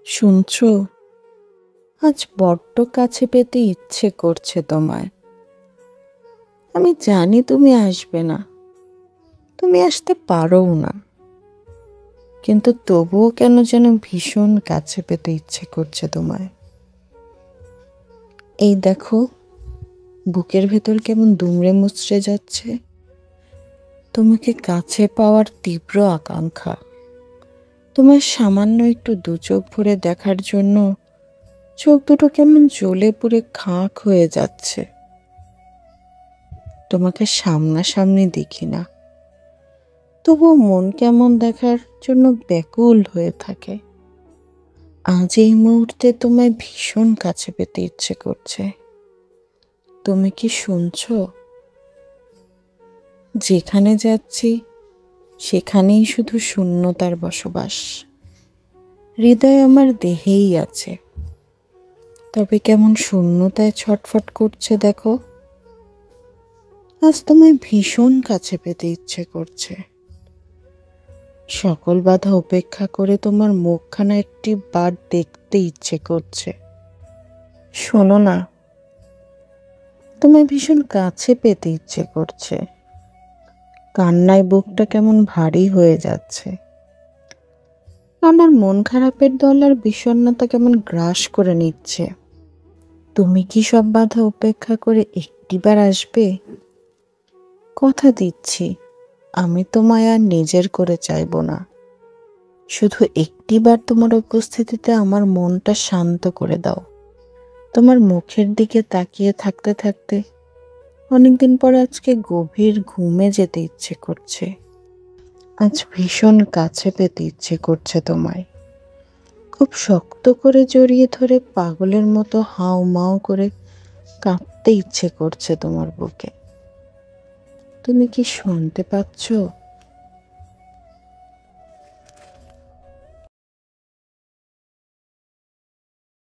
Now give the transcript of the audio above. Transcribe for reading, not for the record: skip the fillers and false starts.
শুনছো? আজ বড্ড কাছে পেতে ইচ্ছে করছে তোমায়। আমি জানি তুমি আসবে না, তুমি আসতে পারোও না, কিন্তু তবুও কেন যেন ভীষণ কাছে পেতে ইচ্ছে করছে তোমায়। এই দেখো, বুকের ভেতর কেমন দুমড়ে মুচড়ে যাচ্ছে। তোমাকে কাছে পাওয়ার তীব্র আকাঙ্ক্ষা, তোমার সামান্য একটু দু চোখ ভরে দেখার জন্য চোখ দুটো কেমন জ্বলে পুড়ে খাঁক হয়ে যাচ্ছে। তোমাকে সামনাসামনি দেখি না, তবুও মন কেমন দেখার জন্য ব্যাকুল হয়ে থাকে। আজ এই মুহূর্তে তোমায় ভীষণ কাছে পেতে ইচ্ছে করছে। তুমি কি শুনছো? যেখানে যাচ্ছি সেখানেই শুধু শূন্যতার বসবাস। হৃদয় আমার দেহেই আছে, তবে কেমন শূন্যতায় ছটফট করছে দেখো। আজ তোমায় ভীষণ কাছে পেতে ইচ্ছে করছে। সকল বাধা উপেক্ষা করে তোমার মুখখানা একটি বার দেখতে ইচ্ছে করছে। শোনো না, তোমায় ভীষণ কাছে পেতে ইচ্ছে করছে। কান্নায় বুকটা কেমন ভারী হয়ে যাচ্ছে। আমার মন খারাপের দল আর বিষণ্ণতা কেমন গ্রাস করে নিচ্ছে। তুমি কি সব বাধা উপেক্ষা করে একটিবার আসবে? কথা দিচ্ছি, আমি তোমায় আর নিজের করে চাইব না। শুধু একটিবার তোমার উপস্থিতিতে আমার মনটা শান্ত করে দাও। তোমার মুখের দিকে তাকিয়ে থাকতে থাকতে অনেকদিন পর আজকে গভীর ঘুমে যেতে ইচ্ছে করছে। আজ ভীষণ কাছে পেতে ইচ্ছে করছে তোমায়। খুব শক্ত করে জড়িয়ে ধরে পাগলের মতো হাউ মাউ করে কাঁদতে ইচ্ছে করছে তোমার বুকে। তুমি কি শুনতে পাচ্ছ?